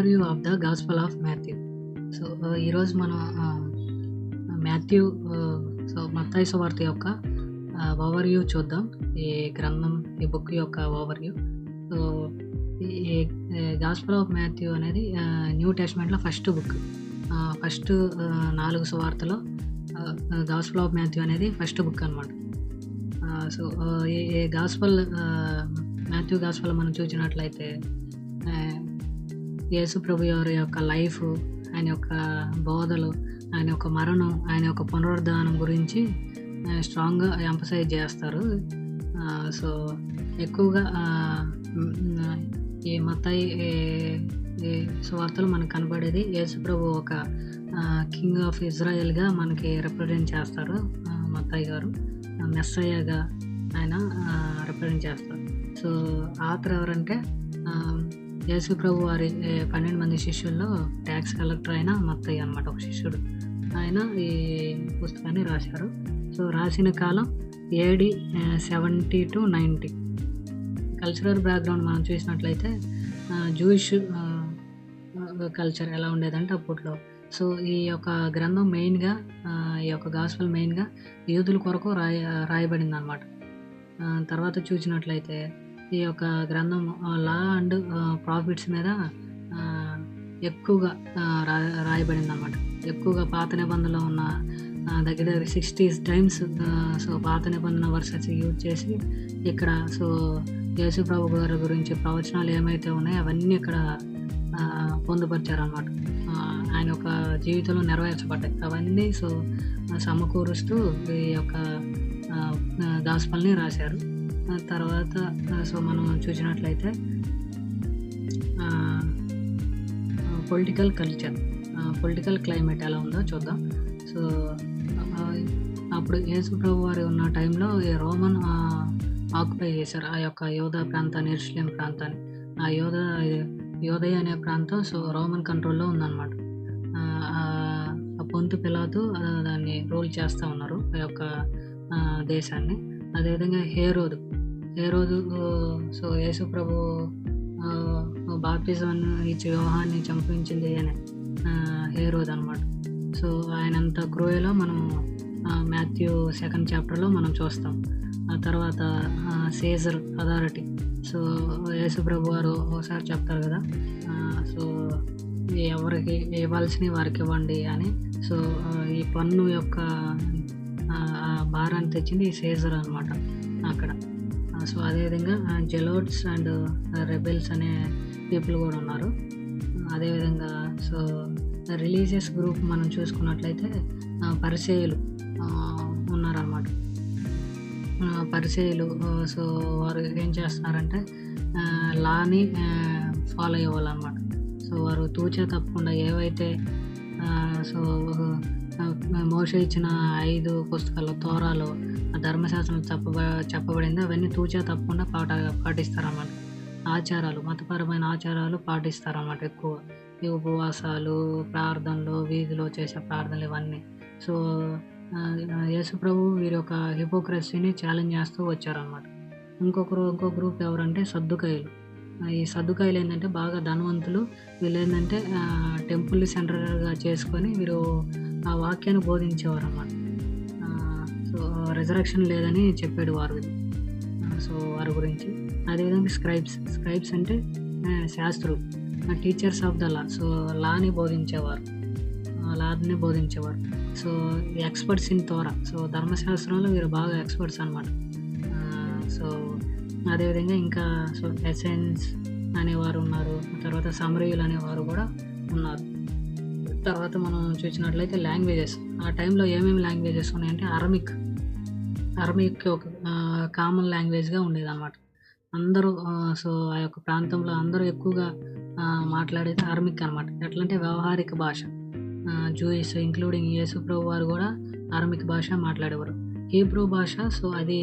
Overview of the gospel of Matthew. So, ఈరోజు మనం Matthew మత్తయి సువార్త యొక్క ఓవర్‌వ్యూ చూద్దాం. ఈ గ్రంథం, ఈ బుక్ యొక్క ఓవర్‌వ్యూ. సో, ఈ గాస్పెల్ ఆఫ్ మాథ్యూ అనేది న్యూ టెస్టమెంట్‌లో ఫస్ట్ బుక్. ఫస్ట్ 4 సువార్తలో గాస్పెల్ ఆఫ్ మాథ్యూ అనేది ఫస్ట్ బుక్ అనమాట. సో, ఈ గాస్పెల్ మాథ్యూ గాస్పెల్ మనం చూసినట్లయితే యేసు ప్రభు వారి యొక్క లైఫ్, ఆయన యొక్క బోధలు, ఆయన యొక్క మరణం, ఆయన యొక్క పునరుద్ధానం గురించి స్ట్రాంగ్‌గా ఎంఫసైజ్ చేస్తారు. సో, ఎక్కువగా ఈ మత్తయి ఈ సువార్తలో మనకు కనబడేది యేసు ప్రభు ఒక కింగ్ ఆఫ్ ఇజ్రాయెల్‌గా మనకి రిప్రజెంట్ చేస్తారు. మత్తయి గారు మెస్సయ్యగా ఆయన రిప్రజెంట్ చేస్తారు. సో, ఆథర్ ఎవరంటే యేసు ప్రభు వారి 12 మంది శిష్యుల్లో ట్యాక్స్ కలెక్టర్ అయిన మత్తయి అనమాట, ఒక శిష్యుడు. ఆయన ఈ పుస్తకాన్ని రాశారు. సో, రాసిన కాలం AD 70 to 90. కల్చరల్ బ్యాక్గ్రౌండ్ మనం చూసినట్లయితే జూయిష్ కల్చర్ ఎలా ఉండేదంటే అప్పట్లో. సో, ఈ యొక్క గ్రంథం మెయిన్‌గా, ఈ యొక్క గాస్పెల్ మెయిన్‌గా యూదుల కొరకు రాయబడింది అనమాట. తర్వాత చూసినట్లయితే ఈ యొక్క గ్రంథం లా అండ్ ప్రాఫిట్స్ మీద ఎక్కువగా రాయబడింది అనమాట. ఎక్కువగా పాత నిబంధనలో ఉన్న దగ్గర 60 times సో, పాత నిబంధన వర్సెస్ యూజ్ చేసి ఇక్కడ సో, యేసు ప్రభు గారి గురించి ప్రవచనాలు ఏమైతే ఉన్నాయో అవన్నీ ఇక్కడ పొందుపరిచారనమాట. ఆయన యొక్క జీవితంలో నెరవేర్చబడ్డాయి అవన్నీ. సో, సమకూరుస్తూ ఈ యొక్క గాస్పెల్ని రాశారు. తర్వాత సో, మనం చూసినట్లయితే పొలిటికల్ కల్చర్, పొలిటికల్ క్లైమేట్ ఎలా ఉందో చూద్దాం. సో, అప్పుడు యేసు ప్రభు వారు ఉన్న టైంలో ఈ రోమన్ ఆక్యుపై చేశారు ఆ యొక్క యోధా ప్రాంతాన్ని, యెరూషలేం ప్రాంతాన్ని. ఆ యోదయ అనే ప్రాంతం సో, రోమన్ కంట్రోల్లో ఉందన్నమాట. పొంతు పిలాతు దాన్ని రూల్ చేస్తూ ఉన్నారు ఆ యొక్క దేశాన్ని. అదేవిధంగా హేరోదు సో, యేసు ప్రభు బాప్టిజం ఇచ్చి వివాహాన్ని చంపించింది అని హేరోదు అనమాట. సో, ఆయనంత క్రూయలో మనం మాథ్యూ 2nd chapterలో మనం చూస్తాం. ఆ తర్వాత సీజర్ అథారిటీ. సో, యేసు ప్రభు వారు ఒకసారి చెప్తారు కదా, సో, ఎవరికి ఇవ్వాల్సినవి వారికి ఇవ్వండి అని. సో, ఈ పన్ను యొక్క భారాన్ని తెచ్చింది ఈ సీజర్ అనమాట అక్కడ. సో, అదేవిధంగా జెలోట్స్ అండ్ రెబెల్స్ అనే పీపుల్ కూడా ఉన్నారు. అదేవిధంగా సో, రిలీజియస్ గ్రూప్ మనం చూసుకున్నట్లయితే పరిసయ్యులు ఉన్నారన్నమాట. పరిసయ్యులు సో, వారు ఏం చేస్తున్నారంటే లాని ఫాలో అయ్యేవాళ్ళనమాట. సో, వారు తూచా తప్పకుండా ఏవైతే సో, మోషే ఇచ్చిన 5 పుస్తకాలు, తోరాలో ధర్మశాస్త్రం చెప్పబడింది అవన్నీ తూచా తప్పకుండా పాటిస్తారన్నమాట. ఆచారాలు, మతపరమైన ఆచారాలు పాటిస్తారన్నమాట ఎక్కువ. ఈ ఉపవాసాలు, ప్రార్థనలు, వీధిలో చేసే ప్రార్థనలు ఇవన్నీ. సో, యేసు ప్రభు వీరి యొక్క హిపోక్రసీని ఛాలెంజ్ చేస్తూ వచ్చారన్నమాట. ఇంకో గ్రూప్ ఎవరంటే సద్దుకాయలు. ఈ సద్దుకాయలు ఏంటంటే బాగా ధనవంతులు. వీళ్ళు ఏంటంటే టెంపుల్ని సెంటర్గా చేసుకొని వీరు ఆ వాక్యాన్ని బోధించేవారు అన్నమాట. సో, రిజరక్షన్ లేదని చెప్పాడు వారు. సో, వారి గురించి. అదేవిధంగా స్క్రైబ్స్ అంటే శాస్త్రులు, teachers of the law. So, లాని బోధించేవారు. So, experts in Torah. So, ధర్మశాస్త్రంలో వీరు బాగా ఎక్స్పర్ట్స్ అనమాట. సో, అదేవిధంగా ఇంకా సో, ఎసెన్స్ అనేవారు ఉన్నారు. తర్వాత సమరీయులు అనేవారు కూడా ఉన్నారు. తర్వాత మనం చూసినట్లయితే లాంగ్వేజెస్, ఆ టైంలో ఏమేమి లాంగ్వేజెస్ ఉన్నాయంటే అరమిక్ ఒక కామన్ లాంగ్వేజ్గా ఉండేదన్నమాట. అందరూ సో, ఆ యొక్క ప్రాంతంలో అందరూ ఎక్కువగా మాట్లాడేది అరమిక్ అనమాట. ఎట్లంటే వ్యవహారిక భాష. జూయిస్ ఇంక్లూడింగ్ యేసు ప్రభు వారు కూడా అరమిక్ భాష మాట్లాడేవారు. హీబ్రూ భాష సో, అది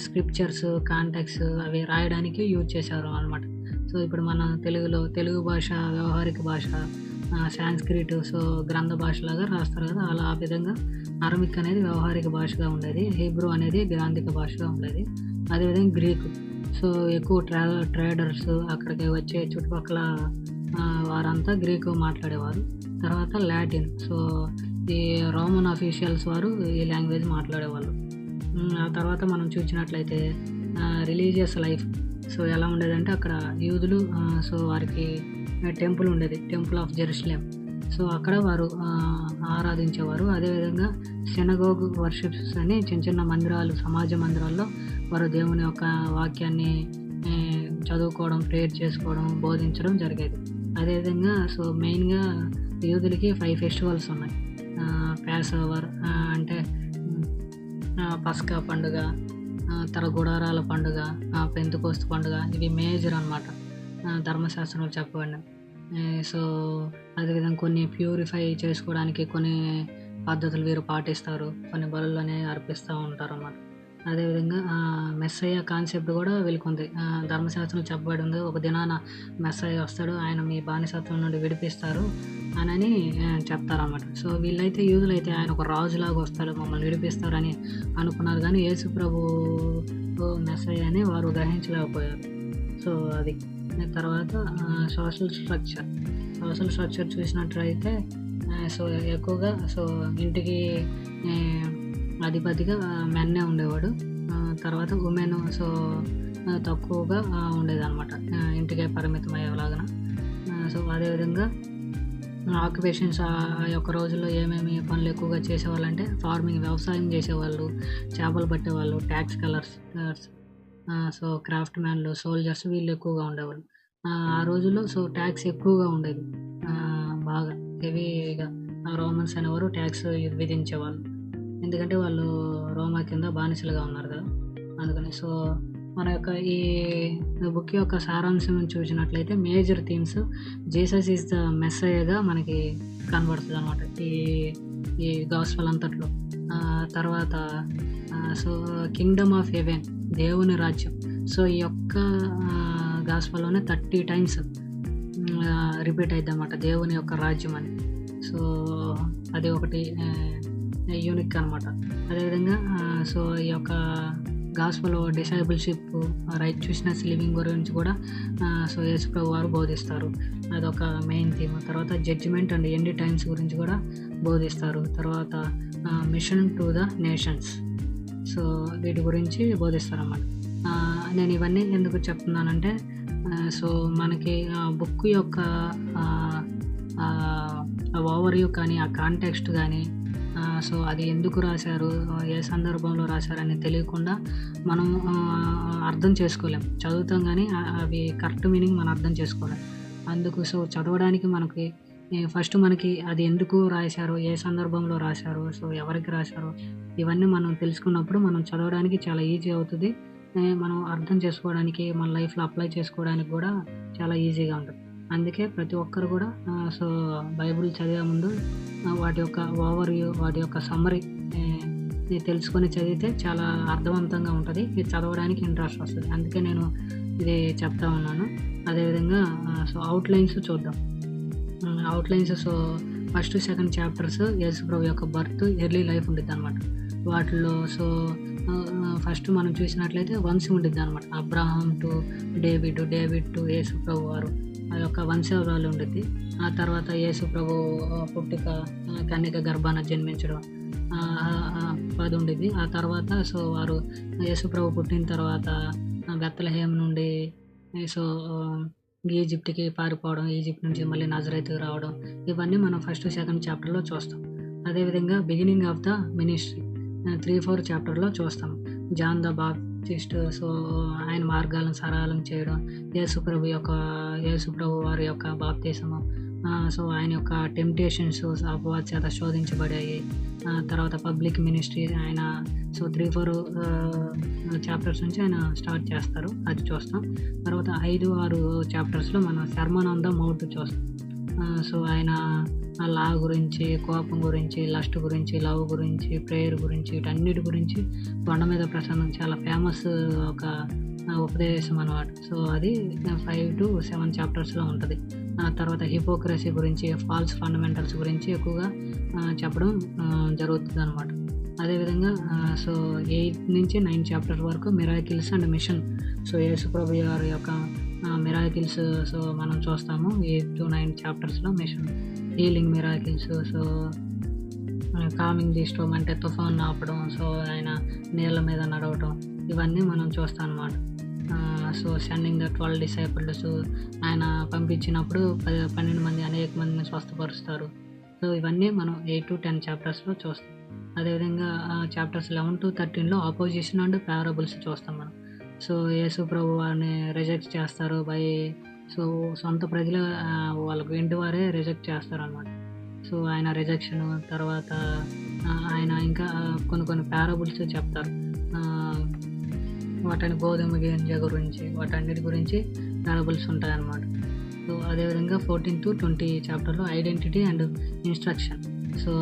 స్క్రిప్చర్స్, కాంటాక్ట్స్ అవి రాయడానికి యూజ్ చేశారు అనమాట. సో, ఇప్పుడు మన తెలుగు భాష వ్యవహారిక భాష, సాంస్క్రిట్ సో, గ్రంథ భాషలాగా రాస్తారు కదా, అలా ఆ విధంగా అరమిక్ అనేది వ్యవహారిక భాషగా ఉండేది. హీబ్రూ అనేది గ్రాంధిక భాషగా ఉండేది. అదేవిధంగా గ్రీకు. సో ఎక్కువ ట్రేడర్స్ అక్కడికి వచ్చే చుట్టుపక్కల వారంతా గ్రీకు మాట్లాడేవారు. తర్వాత లాటిన్. సో ఈ రోమన్ అఫీషియల్స్ వారు ఈ లాంగ్వేజ్ మాట్లాడేవాళ్ళు. ఆ తర్వాత మనం చూసినట్లయితే రిలీజియస్ లైఫ్. సో ఎలా ఉండేదంటే అక్కడ యూదులు సో వారికి టెంపుల్ ఉండేది, టెంపుల్ ఆఫ్ జెరూసలేం. సో అక్కడ వారు ఆరాధించేవారు. అదేవిధంగా సినగోగ్ వర్షిప్స్ అని చిన్న చిన్న మందిరాలు, సమాజ మందిరాల్లో వారు దేవుని యొక్క వాక్యాన్ని చదువుకోవడం, ప్రేయర్ చేసుకోవడం, బోధించడం జరిగేది. అదేవిధంగా సో మెయిన్గా యూదులకి 5 ఫెస్టివల్స్ ఉన్నాయి. ప్యాస్ ఓవర్ అంటే పస్కా పండుగ, గుడారాల పండుగ, పెంతెకోస్తు పండుగ. ఇవి మేజర్ అనమాట ధర్మశాస్త్రంలో చెప్పబడినవి. సో అదేవిధంగా కొన్ని ప్యూరిఫై చేసుకోవడానికి కొన్ని పద్ధతులు వీరు పాటిస్తారు, కొన్ని బలులు అనేవి అర్పిస్తూ ఉంటారు అన్నమాట. అదేవిధంగా మెస్సయ్య కాన్సెప్ట్ కూడా వీళ్ళకుంది. ధర్మశాస్త్రం చెప్పబడి ఉంది, ఒక దినాన మెస్సయ్య వస్తాడు, ఆయన మీ బానిసత్వం నుండి విడిపిస్తారు అని చెప్తారన్నమాట. సో వీళ్ళైతే యూదులైతే ఆయన ఒక రాజులాగా వస్తాడు, మమ్మల్ని విడిపిస్తారని అనుకున్నారు. కానీ యేసు ప్రభు మెస్సయ్య అని వారు గ్రహించలేకపోయారు. సో అది తర్వాత సోషల్ స్ట్రక్చర్ చూసినట్లయితే సో ఎక్కువగా సో ఇంటికి అధిపతిగా మెన్నే ఉండేవాడు. తర్వాత ఉమెన్ సో తక్కువగా ఉండేదన్నమాట, ఇంటికే పరిమితం అయ్యేలాగా. సో అదేవిధంగా ఆక్యుపేషన్స్ ఆ యొక్క రోజుల్లో ఏమేమి పనులు ఎక్కువగా చేసేవాళ్ళు అంటే ఫార్మింగ్, వ్యవసాయం చేసేవాళ్ళు, చేపలు పట్టేవాళ్ళు, ట్యాక్స్ కలెక్టర్స్, సో క్రాఫ్ట్ మ్యాన్లు, సోల్జర్స్ వీళ్ళు ఎక్కువగా ఉండేవాళ్ళు. ఆ రోజుల్లో సో ట్యాక్స్ ఎక్కువగా ఉండేది, బాగా హెవీగా. రోమన్స్ అనేవారు ట్యాక్స్ విధించేవాళ్ళు, ఎందుకంటే వాళ్ళు రోమా కింద బానిసలుగా ఉన్నారు కదా, అందుకని. సో మన యొక్క ఈ బుక్ యొక్క సారాంశం చూసినట్లయితే major themes Jesus is the మెస్సయ్యగా మనకి కనబడుతుంది అనమాట ఈ గాస్పెల్ అంతట్లో. తర్వాత సో కింగ్డమ్ ఆఫ్ హెవెన్, దేవుని రాజ్యం. సో ఈ యొక్క గాస్పెల్లోనే 30 టైమ్స్ రిపీట్ అయింది అన్నమాట, దేవుని యొక్క రాజ్యం అని. సో అది ఒకటి యూనిక్ అనమాట. అదేవిధంగా సో ఈ యొక్క గాస్పెల్ డిసైబుల్షిప్, రైచియస్నెస్ లివింగ్ గురించి కూడా సో యేసు ప్రభు వారు బోధిస్తారు, అదొక మెయిన్ థీమ్. తర్వాత జడ్జిమెంట్ అండ్ ఎండ్ టైమ్స్ గురించి కూడా బోధిస్తారు. తర్వాత mission to the nations, so వీటి గురించి బోధిస్తారు అన్నమాట. నేను ఇవన్నీ ఎందుకు చెప్తున్నానంటే సో మనకి బుక్ యొక్క ఓవర్వ్యూ కానీ, ఆ కాంటెక్స్ట్ కానీ, సో అది ఎందుకు రాశారు, ఏ సందర్భంలో రాశారని తెలియకుండా మనం అర్థం చేసుకోలేం. చదువుతాం కానీ అవి కరెక్ట్ మీనింగ్ మనం అర్థం చేసుకోలేం. అందుకు సో చదవడానికి మనకి ఫస్ట్ మనకి అది ఎందుకు రాశారు, ఏ సందర్భంలో రాశారు, సో ఎవరికి రాశారు, ఇవన్నీ మనం తెలుసుకున్నప్పుడు మనం చదవడానికి చాలా ఈజీ అవుతుంది. మనం అర్థం చేసుకోవడానికి, మన లైఫ్లో అప్లై చేసుకోవడానికి కూడా చాలా ఈజీగా ఉంటుంది. అందుకే ప్రతి ఒక్కరు కూడా సో బైబిల్ చదివే ముందు వాటి యొక్క ఓవర్వ్యూ, వాటి యొక్క సమ్మరీ తెలుసుకొని చదివితే చాలా అర్థవంతంగా ఉంటుంది, ఇది చదవడానికి ఇంట్రెస్ట్ వస్తుంది. అందుకే నేను ఇది చెప్తా ఉన్నాను. అదేవిధంగా సో అవుట్లైన్స్ చూద్దాం. Outlines so first, second chapters యేసు ప్రభు యొక్క బర్త్, ఎర్లీ లైఫ్ ఉండిద్ది అనమాట. వాటిలో సో ఫస్ట్ మనం చూసినట్లయితే వంశం ఉండిద్ది అనమాట. Abraham to David, David to యేసు ప్రభు వారు, ఆ యొక్క వంశావళి ఉండిద్ది. ఆ తర్వాత యేసు ప్రభు పుట్టుక, కన్యక గర్భాన జన్మించడం, అది ఉండిద్ది. ఆ తర్వాత సో వారు యేసు ప్రభు పుట్టిన తర్వాత బెత్లెహేమ్ నుండి సో ఈజిప్ట్కి పారిపోవడం, ఈజిప్ట్ నుంచి మళ్ళీ నజరేతుకి రావడం, ఇవన్నీ మనం ఫస్ట్, సెకండ్ చాప్టర్లో చూస్తాం. అదేవిధంగా బిగినింగ్ ఆఫ్ ద మినిస్ట్రీ 3-4 చాప్టర్లో చూస్తాం. జాన్ ద బాప్టిస్ట్ సో ఆయన మార్గాలను సరళం చేయడం, యేసు ప్రభు వారి యొక్క బాప్తిసము, సో ఆయన యొక్క టెంప్టేషన్స్ అపవాద చేత శోధించబడాయి. తర్వాత పబ్లిక్ మినిస్ట్రీ ఆయన సో 3-4 చాప్టర్స్ నుంచి ఆయన స్టార్ట్ చేస్తారు, అది చూస్తాం. తర్వాత 5-6 చాప్టర్స్లో మనం సర్మన్ ఆన్ ద మౌంట్ చూస్తాం. సో ఆయన లా గురించి, కోపం గురించి, లస్ట్ గురించి, లవ్ గురించి, ప్రేయర్ గురించి, వీటన్నిటి గురించి కొండ మీద ప్రసంగం చాలా ఫేమస్ ఒక ఉపదేశం అన్నమాట. సో అది 5-7 చాప్టర్స్లో ఉంటుంది. తర్వాత హిపోక్రసీ గురించి, ఫాల్స్ ఫండమెంటల్స్ గురించి ఎక్కువగా చెప్పడం జరుగుతుంది అనమాట. అదేవిధంగా సో 8-9 చాప్టర్స్ వరకు మిరాకిల్స్ అండ్ మిషన్, సో యేసుప్రభు వారి యొక్క మిరాకిల్స్ సో మనం చూస్తాము. 8-9 చాప్టర్స్లో mission healing miracles, so calming the storm అంటే తుఫాన్ ఆపడం, సో ఆయన నీళ్ళ మీద నడవటం, ఇవన్నీ మనం చూస్తాం అన్నమాట. సో సెండింగ్ ద 12 డిసైపుల్స్, ఆయన పంపించినప్పుడు 12 మంది అనేక మందిని స్వస్థపరుస్తారు. సో ఇవన్నీ మనం 8-10 చాప్టర్స్లో చూస్తాం. అదేవిధంగా చాప్టర్స్ 11-13లో ఆపోజిషన్ అండ్ పారాబుల్స్ చూస్తాం మనం. సో యేసు ప్రభు వారిని రిజెక్ట్ చేస్తారు సో సొంత ప్రజలు వాళ్ళకు ఇంటి వారే రిజెక్ట్ చేస్తారు అనమాట. సో ఆయన రిజెక్షన్ తర్వాత ఆయన ఇంకా కొన్ని పారాబుల్స్ చెప్తారు. వాటిని గోధుమ గింజ గురించి, వాటన్నిటి గురించి పారాబుల్స్ ఉంటాయన్నమాట. సో అదేవిధంగా 14-20 చాప్టర్లో identity and instruction, so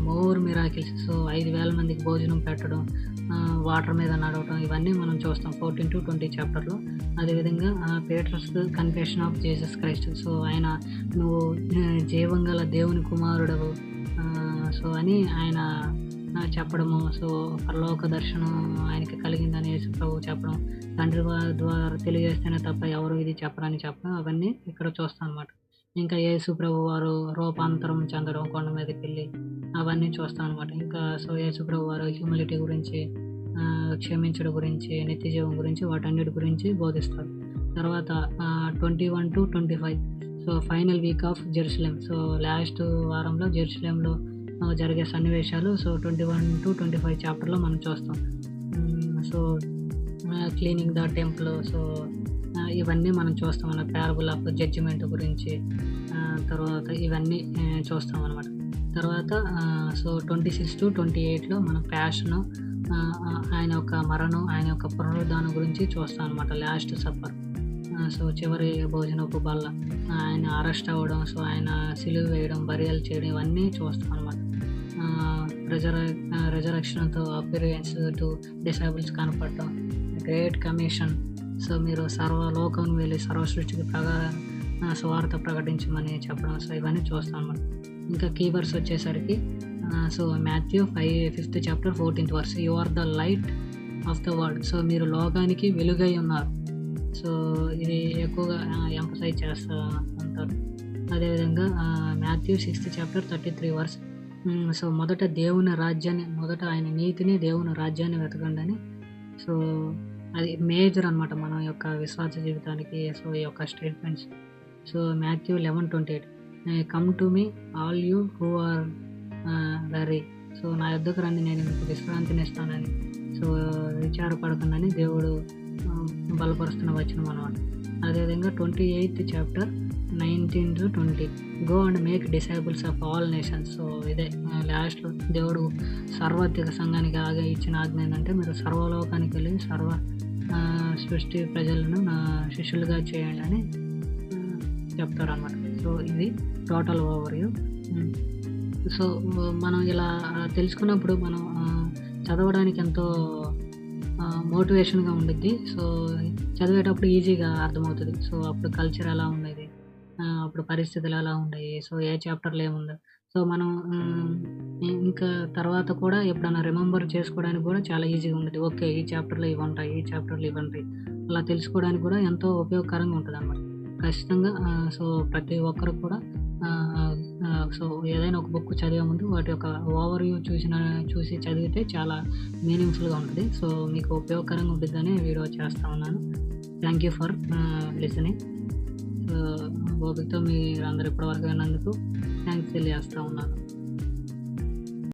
more miracles, so 5,000 మందికి భోజనం పెట్టడం, వాటర్ మీద నడవటం, ఇవన్నీ మనం చూస్తాం 14-20 చాప్టర్లో. అదేవిధంగా Peter's confession of Jesus Christ, so ఆయన నువ్వు జీవం గల దేవుని కుమారుడవు సో అని ఆయన చెప్పడము, సో పరలోక దర్శనం ఆయనకి కలిగిందని యేసు ప్రభు చెప్పడం, తండ్రి ద్వారా తెలియజేస్తేనే తప్ప ఎవరు ఇది చెప్పరని చెప్పడం, అవన్నీ ఇక్కడ చూస్తాం అన్నమాట. ఇంకా యేసు ప్రభు వారు రూపాంతరం చెందడం కొండ మీదకి వెళ్ళి, అవన్నీ చూస్తాం అనమాట. ఇంకా సో యేసు ప్రభు వారు హ్యూమిలిటీ గురించి, క్షమించడం గురించి, నిత్య జీవం గురించి, వాటన్నిటి గురించి బోధిస్తారు. తర్వాత 21-25 so final week off Jerusalem, so last వారంలో జెరూసలేంలో జరిగే సన్నివేశాలు సో 21-25 చాప్టర్లో మనం చూస్తాం. So cleaning the temple, so ఇవన్నీ మనం చూస్తాం అన్నమాట. ప్యారబుల్ ఆఫ్ జడ్జిమెంట్ గురించి తర్వాత ఇవన్నీ చూస్తాం అనమాట. తర్వాత సో 26-28లో మనం ప్యాషను, ఆయన యొక్క మరణం, ఆయన యొక్క పునరుద్ధానం గురించి చూస్తాం అనమాట. లాస్ట్ సఫర్, సో చివరి భోజనపు బల్ల, ఆయన అరెస్ట్ అవ్వడం, సో ఆయన సిలువ వేయడం, బరియల్ చేయడం, ఇవన్నీ చూస్తాం అనమాట. రిజరక్షన్తో అపిరియన్స్ టు డిసైబుల్స్ కనపడటం, గ్రేట్ కమిషన్, సో మీరు సర్వలోకం వెళ్ళి సర్వ సృష్టికి సువార్త ప్రకటించమని చెప్పడం, సో ఇవన్నీ చూస్తాం అన్నమాట. ఇంకా కీవర్డ్స్ వచ్చేసరికి so Matthew 5th chapter 14th verse, you are the light of the world, so మీరు లోకానికి వెలుగై ఉన్నారు. సో ఇది ఎక్కువగా ఎంఫసైజ్ చేస్తూ ఉంటారు. అదేవిధంగా Matthew 6th chapter 33 verse, so మొదట ఆయన నీతిని, దేవుని రాజ్యాన్ని వెతకండి అని. సో అది మేజర్ అనమాట మన యొక్క విశ్వాస జీవితానికి. సో ఈ యొక్క statements. So Matthew 11:28, come to me all you who are very, so నా యొద్దకు రండి, నేను మీకు విశ్రాంతిని ఇస్తానని, సో విచారపడకండి దేవుడు బలపరుస్తున్న వచనం అనమాట. అదేవిధంగా 28th chapter 19-20, go and make disables of all nations, so ఇదే లాస్ట్లో దేవుడు సర్వత్రిక సంఘానికి ఇచ్చిన ఆజ్ఞ ఏంటంటే మీరు సర్వలోకానికి వెళ్ళి సర్వ సృష్టి ప్రజలను నా శిష్యులుగా చేయండి అని చెప్తారనమాట. సో ఇది టోటల్ ఓవర్వ్యూ. సో మనం ఇలా తెలుసుకున్నప్పుడు మనం చదవడానికి ఎంతో మోటివేషన్గా ఉండిద్ది. సో చదివేటప్పుడు ఈజీగా అర్థమవుతుంది. సో అప్పుడు కల్చర్ ఎలా ఉండేది, అప్పుడు పరిస్థితులు ఎలా ఉన్నాయి, సో ఏ చాప్టర్లో ఏముందో, సో మనం ఇంకా తర్వాత కూడా ఎప్పుడైనా రిమెంబర్ చేసుకోవడానికి కూడా చాలా ఈజీగా ఉంటుంది. ఓకే, ఈ చాప్టర్లో ఇవి ఉంటాయి, ఈ చాప్టర్లో ఇవి ఉంటాయి, అలా తెలుసుకోవడానికి కూడా ఎంతో ఉపయోగకరంగా ఉంటుంది అన్నమాట. ఖచ్చితంగా సో ప్రతి ఒక్కరు కూడా సో ఏదైనా ఒక బుక్ చదివే ముందు వాటి యొక్క ఓవర్వ్యూ చూసి చదివితే చాలా మీనింగ్ఫుల్గా ఉంటుంది. సో మీకు ఉపయోగకరంగా ఉంటుందని వీడియో చేస్తూ ఉన్నాను. Thank you for listening. So ఓపికతో మీరు అందరు ఇప్పటివరకు విన్నందుకు థ్యాంక్స్ తెలియజేస్తూ ఉన్నాను.